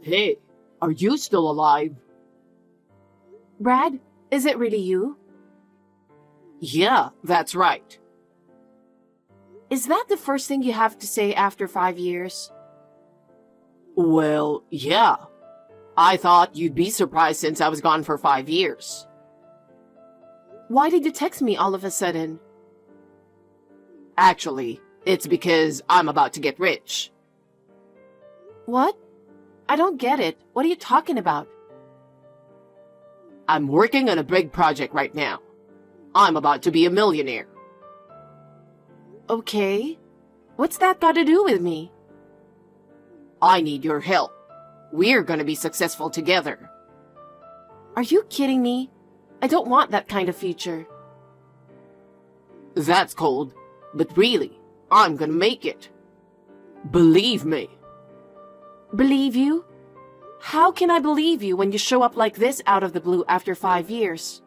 Hey, are you still alive? Brad, is it really you? Yeah, that's right. Is that the first thing you have to say after 5 years? Well, yeah. I thought you'd be surprised since I was gone for 5 years. Why did you text me all of a sudden? Actually, it's because I'm about to get rich. What? I don't get it. What are you talking about? I'm working on a big project right now. I'm about to be a millionaire. Okay. What's that got to do with me? I need your help. We're gonna be successful together. Are you kidding me? I don't want that kind of future. That's cold, but really, I'm gonna make it. Believe me. Believe you? How can I believe you when you show up like this out of the blue after 5 years?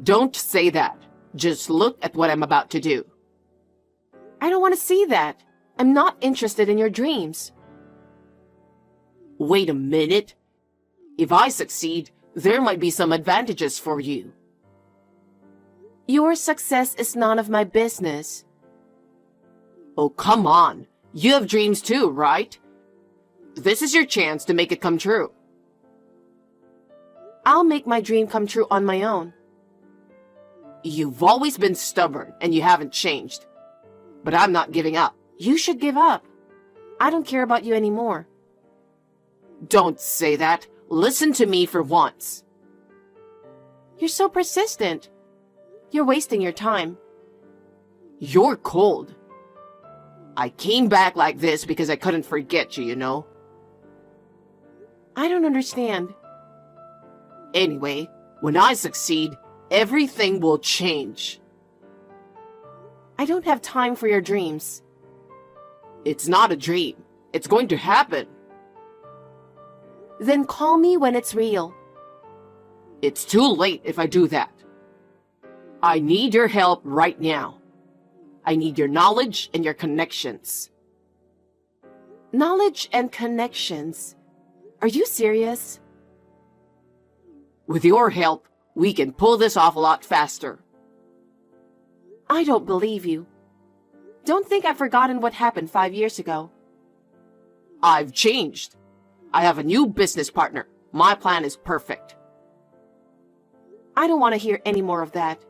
Don't say that. Just look at what I'm about to do. I don't want to see that. I'm not interested in your dreams. Wait a minute. If I succeed, there might be some advantages for you. Your success is none of my business. Oh, come on. You have dreams too, right? This is your chance to make it come true. I'll make my dream come true on my own. You've always been stubborn and you haven't changed. But I'm not giving up. You should give up. I don't care about you anymore. Don't say that. Listen to me for once. You're so persistent. You're wasting your time. You're cold. I came back like this because I couldn't forget you, you know? I don't understand. Anyway, when I succeed, everything will change. I don't have time for your dreams. It's not a dream. It's going to happen. Then call me when it's real. It's too late if I do that. I need your help right now. I need your knowledge and your connections. Knowledge and connections. Are you serious? With your help, we can pull this off a lot faster. I don't believe you. Don't think I've forgotten what happened 5 years ago. I've changed. I have a new business partner. My plan is perfect. I don't want to hear any more of that.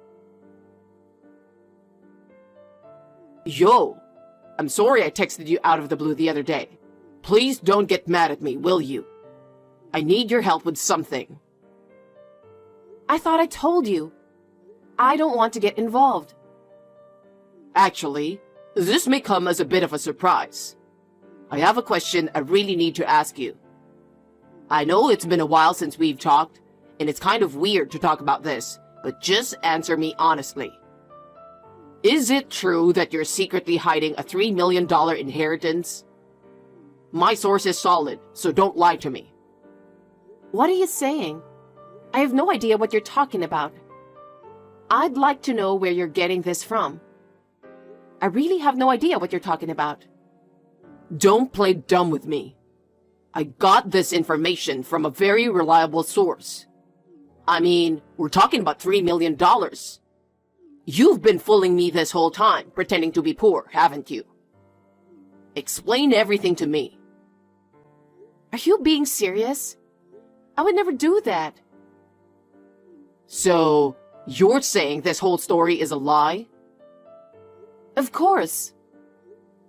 Yo, I'm sorry I texted you out of the blue the other day. Please don't get mad at me, will you? I need your help with something. I thought I told you. I don't want to get involved. Actually, this may come as a bit of a surprise. I have a question I really need to ask you. I know it's been a while since we've talked, and it's kind of weird to talk about this, but just answer me honestly. Is it true that you're secretly hiding a $3 million inheritance? My source is solid, so don't lie to me. What are you saying? I have no idea what you're talking about. I'd like to know where you're getting this from. I really have no idea what you're talking about. Don't play dumb with me. I got this information from a very reliable source. I mean, we're talking about $3 million. You've been fooling me this whole time, pretending to be poor, haven't you? Explain everything to me. Are you being serious? I would never do that. So, you're saying this whole story is a lie? Of course.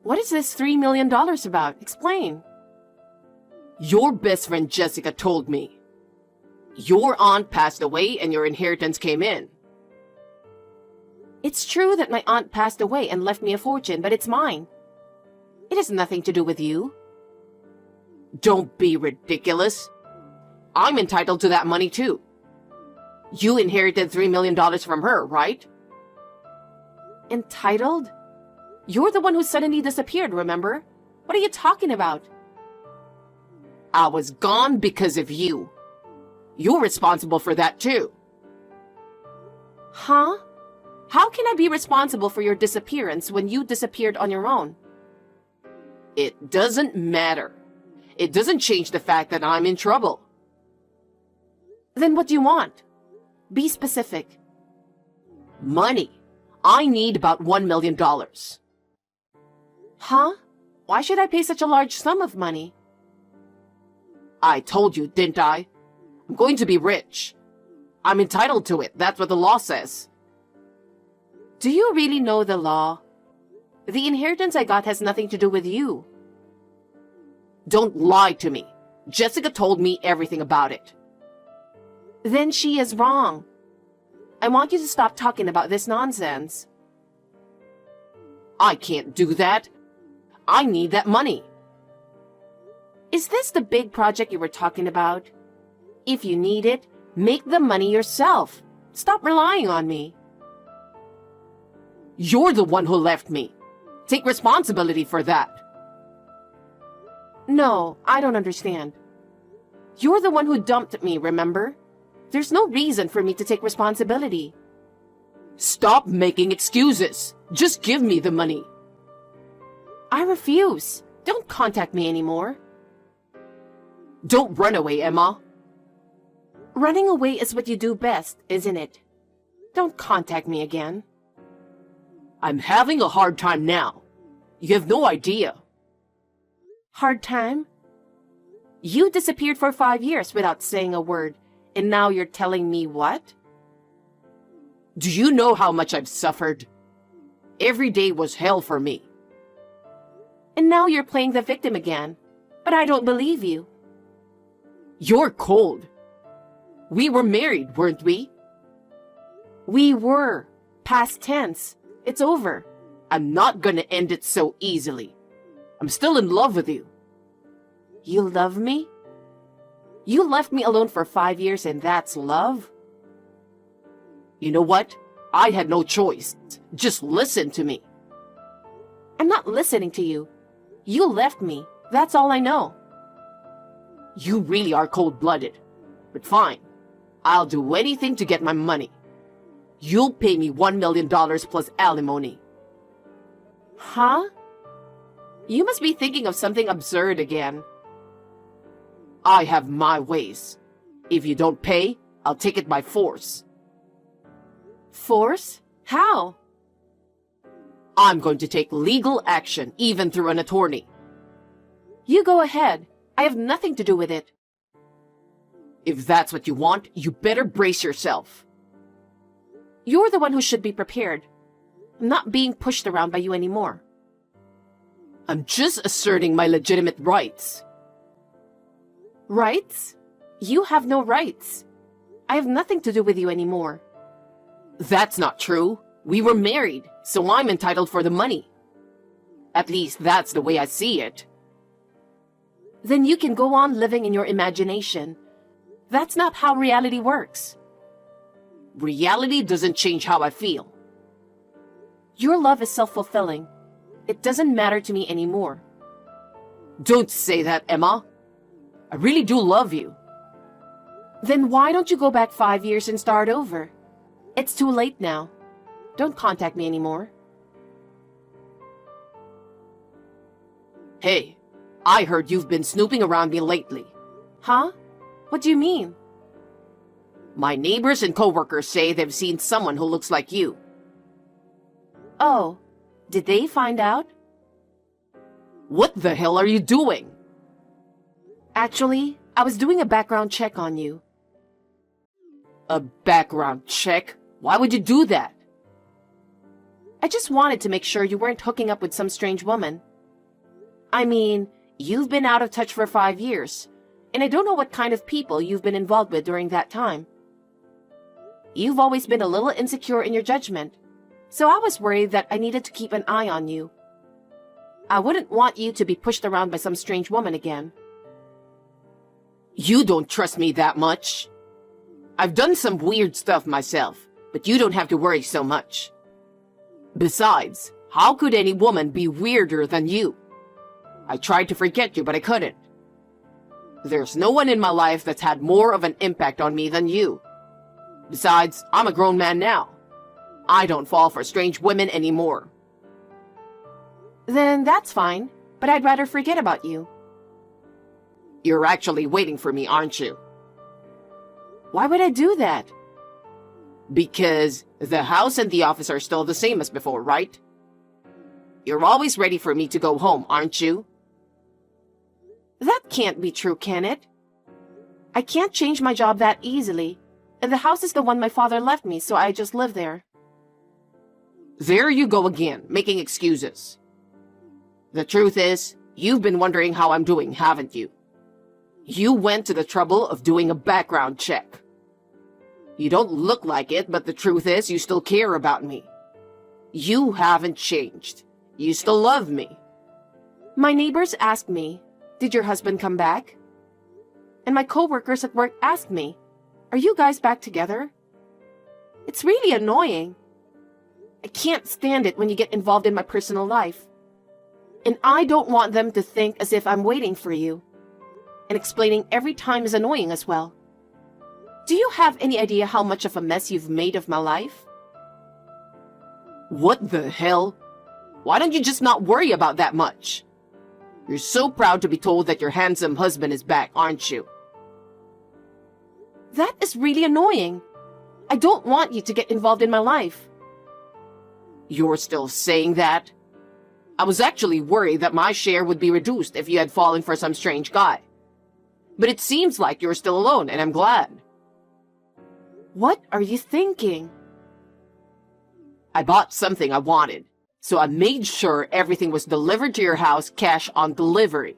What is this $3 million about? Explain. Your best friend Jessica told me. Your aunt passed away and your inheritance came in. It's true that my aunt passed away and left me a fortune, but it's mine. It has nothing to do with you. Don't be ridiculous. I'm entitled to that money too. You inherited $3 million from her, right? Entitled? You're the one who suddenly disappeared, remember? What are you talking about? I was gone because of you. You're responsible for that too. Huh? How can I be responsible for your disappearance when you disappeared on your own? It doesn't matter. it doesn't change the fact that I'm in trouble. Then what do you want? Be specific. Money. I need about $1 million. Huh? Why should I pay such a large sum of money? I told you, didn't I? I'm going to be rich. I'm entitled to it. That's what the law says. Do you really know the law? The inheritance I got has nothing to do with you. Don't lie to me. Jessica told me everything about it. Then she is wrong. I want you to stop talking about this nonsense. I can't do that. I need that money. Is this the big project you were talking about? If you need it, make the money yourself. Stop relying on me. You're the one who left me. Take responsibility for that. No, I don't understand. You're the one who dumped me, remember? There's no reason for me to take responsibility. Stop making excuses. Just give me the money. I refuse. Don't contact me anymore. Don't run away, Emma. Running away is what you do best, isn't it? Don't contact me again. I'm having a hard time now. You have no idea. Hard time? You disappeared for 5 years without saying a word, and now you're telling me what? Do you know how much I've suffered? Every day was hell for me. And now you're playing the victim again. But I don't believe you. You're cold. We were married, weren't we? We were. Past tense. It's over. I'm not gonna end it so easily. I'm still in love with you. You love me? You left me alone for 5 years and that's love? You know what? I had no choice. Just listen to me. I'm not listening to you. You left me. That's all I know. You really are cold-blooded. But fine. I'll do anything to get my money. You'll pay me $1 million plus alimony. Huh? You must be thinking of something absurd again. I have my ways. If you don't pay, I'll take it by force. Force? How? I'm going to take legal action, even through an attorney. You go ahead. I have nothing to do with it. If that's what you want, you better brace yourself. You're the one who should be prepared. I'm not being pushed around by you anymore. I'm just asserting my legitimate rights. Rights? You have no rights. I have nothing to do with you anymore. That's not true. We were married, so I'm entitled for the money. At least that's the way I see it. Then you can go on living in your imagination. That's not how reality works. Reality doesn't change how I feel. Your love is self-fulfilling. It doesn't matter to me anymore. Don't say that, Emma. I really do love you. Then why don't you go back 5 years and start over? It's too late now. Don't contact me anymore. Hey, I heard you've been snooping around me lately. Huh? What do you mean? My neighbors and coworkers say they've seen someone who looks like you. Oh, did they find out? What the hell are you doing? Actually, I was doing a background check on you. A background check? Why would you do that? I just wanted to make sure you weren't hooking up with some strange woman. I mean, you've been out of touch for 5 years, and I don't know what kind of people you've been involved with during that time. You've always been a little insecure in your judgment, so I was worried that I needed to keep an eye on you. I wouldn't want you to be pushed around by some strange woman again. You don't trust me that much. I've done some weird stuff myself, but you don't have to worry so much. Besides, how could any woman be weirder than you? I tried to forget you, but I couldn't. There's no one in my life that's had more of an impact on me than you. Besides, I'm a grown man now. I don't fall for strange women anymore. Then that's fine, but I'd rather forget about you. You're actually waiting for me, aren't you? Why would I do that? Because the house and the office are still the same as before, right? You're always ready for me to go home, aren't you? That can't be true, can it? I can't change my job that easily, and the house is the one my father left me, so I just live there. There you go again, making excuses. The truth is, you've been wondering how I'm doing, haven't you? You went to the trouble of doing a background check. You don't look like it, but the truth is you still care about me. You haven't changed. You still love me. My neighbors asked me, "Did your husband come back?" And my coworkers at work asked me, "Are you guys back together?" It's really annoying. I can't stand it when you get involved in my personal life. And I don't want them to think as if I'm waiting for you. And explaining every time is annoying as well. Do you have any idea how much of a mess you've made of my life? What the hell? Why don't you just not worry about that much? You're so proud to be told that your handsome husband is back, aren't you? That is really annoying. I don't want you to get involved in my life. You're still saying that? I was actually worried that my share would be reduced if you had fallen for some strange guy. But it seems like you're still alone, and I'm glad. What are you thinking? I bought something I wanted, so I made sure everything was delivered to your house cash on delivery.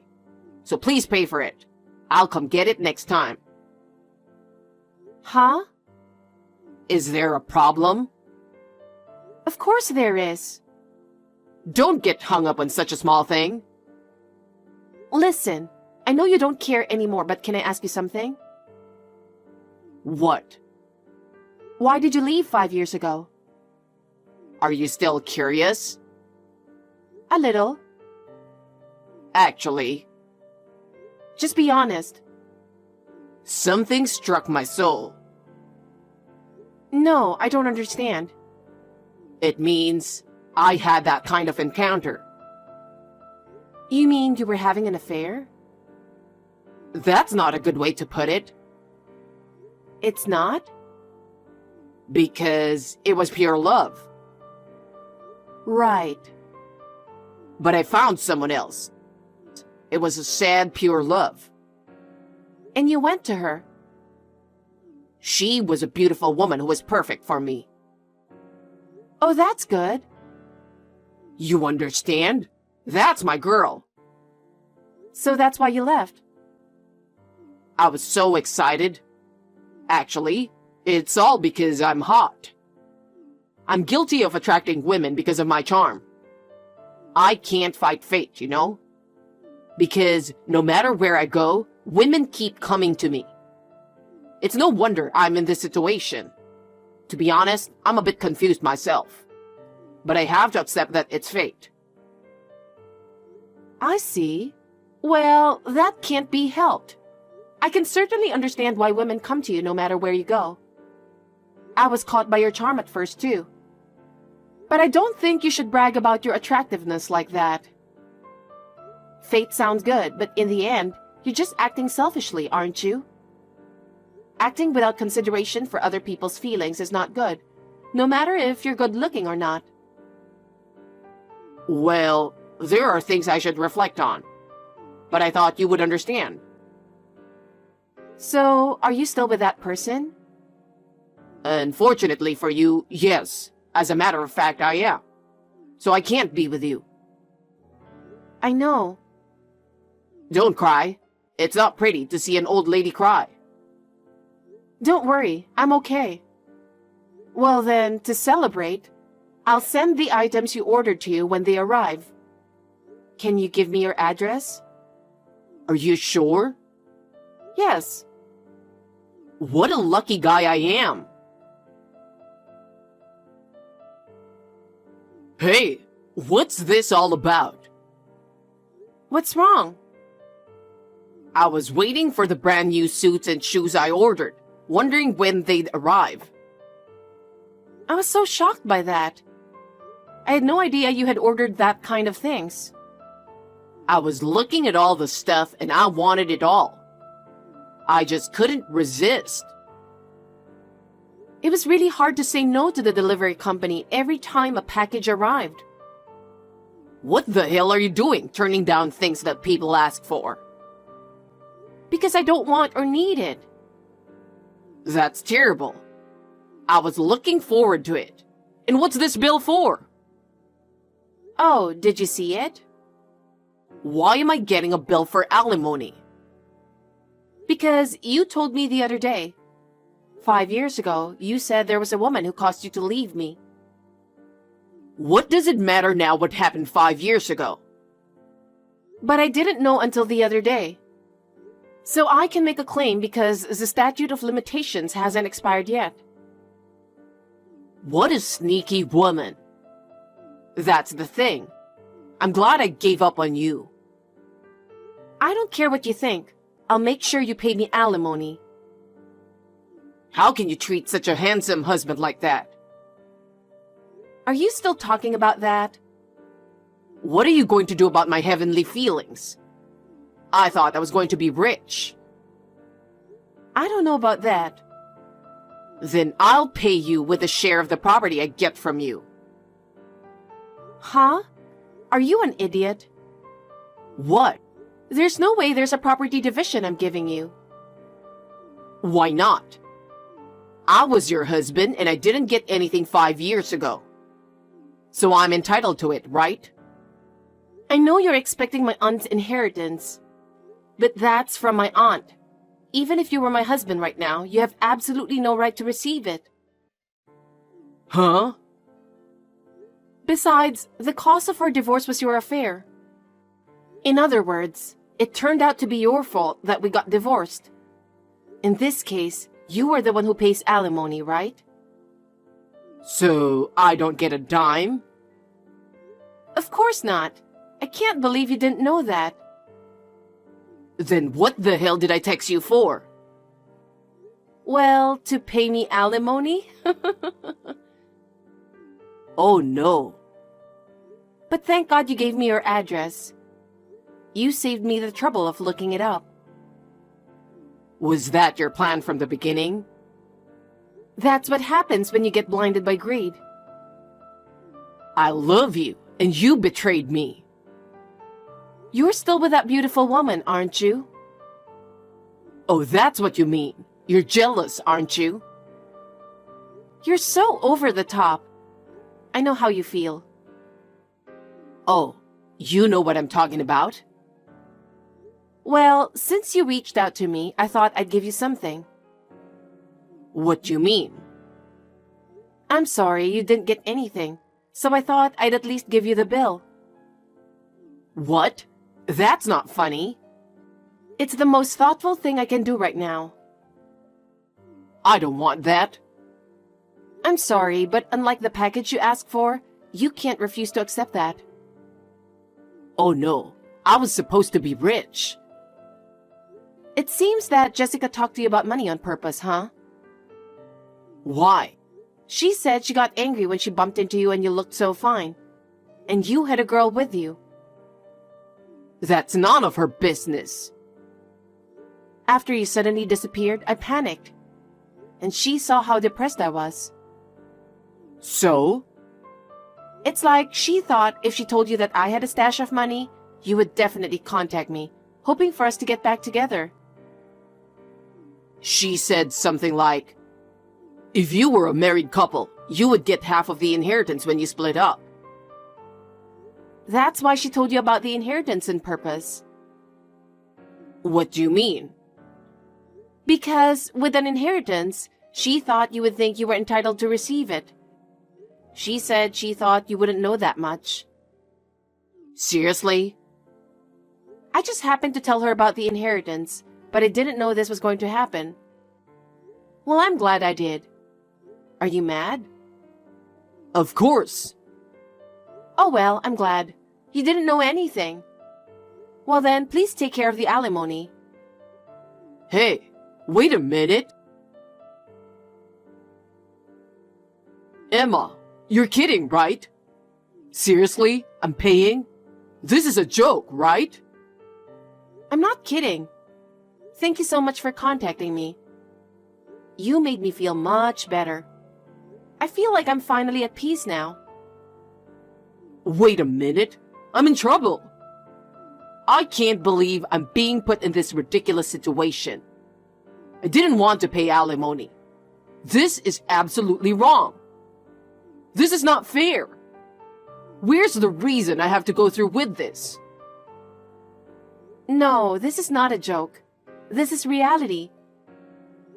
So please pay for it. I'll come get it next time. Huh? Is there a problem? Of course there is. Don't get hung up on such a small thing. Listen, I know you don't care anymore, but can I ask you something? What? Why did you leave 5 years ago? Are you still curious? A little. Actually, Just be honest. something struck my soul. No, I don't understand. It means I had that kind of encounter. You mean you were having an affair? That's not a good way to put it, It's not? because it was pure love. Right. But I found someone else. It was a sad, pure love. And you went to her. She was a beautiful woman who was perfect for me. Oh, that's good. You understand? That's my girl. So that's why you left. I was so excited. Actually, it's all because I'm hot. I'm guilty of attracting women because of my charm. I can't fight fate, you know? Because no matter where I go, women keep coming to me. It's no wonder I'm in this situation. To be honest, I'm a bit confused myself. But I have to accept that it's fate. I see. Well, that can't be helped. I can certainly understand why women come to you no matter where you go. I was caught by your charm at first, too. But I don't think you should brag about your attractiveness like that. Fate sounds good, but in the end, you're just acting selfishly, aren't you? Acting without consideration for other people's feelings is not good, no matter if you're good-looking or not. Well, there are things I should reflect on. But I thought you would understand. So, are you still with that person? Unfortunately for you, yes. As a matter of fact, I am. So I can't be with you. I know. Don't cry. It's not pretty to see an old lady cry. Don't worry, I'm okay. Well then, to celebrate, I'll send the items you ordered to you when they arrive. Can you give me your address? Are you sure? Yes. What a lucky guy I am. Hey, what's this all about? What's wrong? I was waiting for the brand new suits and shoes I ordered, wondering when they'd arrive. I was so shocked by that. I had no idea you had ordered that kind of things. I was looking at all the stuff and I wanted it all. I just couldn't resist. It was really hard to say no to the delivery company every time a package arrived. What the hell are you doing, turning down things that people ask for? Because I don't want or need it. That's terrible. I was looking forward to it. And what's this bill for? Oh, did you see it? Why am I getting a bill for alimony? Because you told me the other day. 5 years ago, you said there was a woman who caused you to leave me. What does it matter now what happened 5 years ago? But I didn't know until the other day. So I can make a claim because the statute of limitations hasn't expired yet. What a sneaky woman. That's the thing. I'm glad I gave up on you. I don't care what you think. I'll make sure you pay me alimony. How can you treat such a handsome husband like that? Are you still talking about that? What are you going to do about my heavenly feelings? I thought I was going to be rich. I don't know about that. Then I'll pay you with a share of the property I get from you. Huh? Are you an idiot? What? There's no way there's a property division I'm giving you. Why not? I was your husband and I didn't get anything 5 years ago. So I'm entitled to it, right? I know you're expecting my aunt's inheritance, but that's from my aunt. Even if you were my husband right now, you have absolutely no right to receive it. Huh? Besides, the cause of our divorce was your affair. In other words, it turned out to be your fault that we got divorced. In this case, you are the one who pays alimony, right? So I don't get a dime? Of course not. I can't believe you didn't know that. Then what the hell did I text you for? Well, to pay me alimony? Oh no. But thank God you gave me your address. You saved me the trouble of looking it up. Was that your plan from the beginning? That's what happens when you get blinded by greed. I love you, and you betrayed me. You're still with that beautiful woman, aren't you? Oh, that's what you mean. You're jealous, aren't you? You're so over the top. I know how you feel. Oh, you know what I'm talking about? Well, since you reached out to me, I thought I'd give you something. What do you mean? I'm sorry you didn't get anything, so I thought I'd at least give you the bill. What? That's not funny. It's the most thoughtful thing I can do right now. I don't want that. I'm sorry, but unlike the package you asked for, you can't refuse to accept that. Oh no, I was supposed to be rich. It seems that Jessica talked to you about money on purpose, huh? Why? She said she got angry when she bumped into you and you looked so fine. And you had a girl with you. That's none of her business. After you suddenly disappeared, I panicked. And she saw how depressed I was. So? It's like she thought if she told you that I had a stash of money, you would definitely contact me, hoping for us to get back together. She said something like, if you were a married couple, you would get half of the inheritance when you split up. That's why she told you about the inheritance on purpose. What do you mean? Because with an inheritance, she thought you would think you were entitled to receive it. She said she thought you wouldn't know that much. Seriously? I just happened to tell her about the inheritance, but I didn't know this was going to happen. Well, I'm glad I did. Are you mad? Of course. Oh well, I'm glad. You didn't know anything. Well then, please take care of the alimony. Hey, wait a minute. Emma, you're kidding, right? Seriously? I'm paying? This is a joke, right? I'm not kidding. Thank you so much for contacting me. You made me feel much better. I feel like I'm finally at peace now. Wait a minute. I'm in trouble. I can't believe I'm being put in this ridiculous situation. I didn't want to pay alimony. This is absolutely wrong. This is not fair. Where's the reason I have to go through with this? No, this is not a joke. This is reality.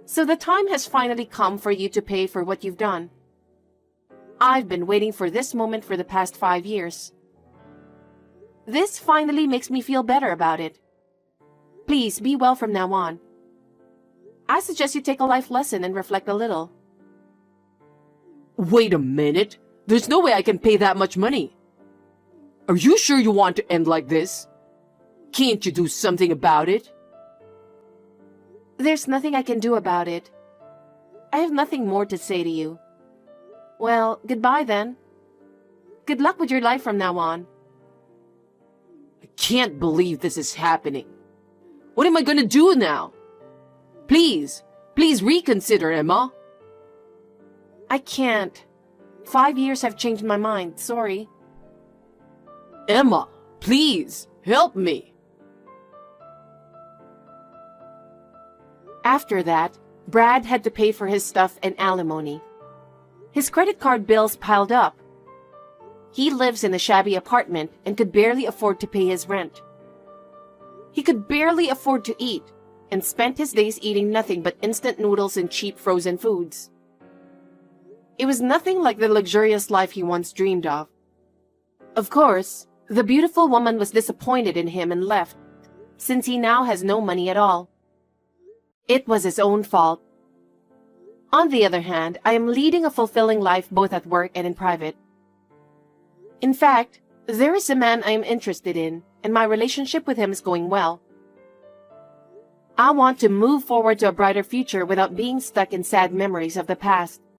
So the time has finally come for you to pay for what you've done. I've been waiting for this moment for the past 5 years. This finally makes me feel better about it. Please be well from now on. I suggest you take a life lesson and reflect a little. Wait a minute. There's no way I can pay that much money. Are you sure you want to end like this? Can't you do something about it? There's nothing I can do about it. I have nothing more to say to you. Well, goodbye then. Good luck with your life from now on. I can't believe this is happening. What am I gonna do now? Please reconsider, Emma. I can't. 5 years have changed my mind, sorry. Emma, please, help me. After that, Brad had to pay for his stuff and alimony. His credit card bills piled up. He lives in a shabby apartment and could barely afford to pay his rent. He could barely afford to eat and spent his days eating nothing but instant noodles and cheap frozen foods. It was nothing like the luxurious life he once dreamed of. Of course, the beautiful woman was disappointed in him and left, since he now has no money at all. It was his own fault. On the other hand, I am leading a fulfilling life both at work and in private. In fact, there is a man I am interested in, and my relationship with him is going well. I want to move forward to a brighter future without being stuck in sad memories of the past.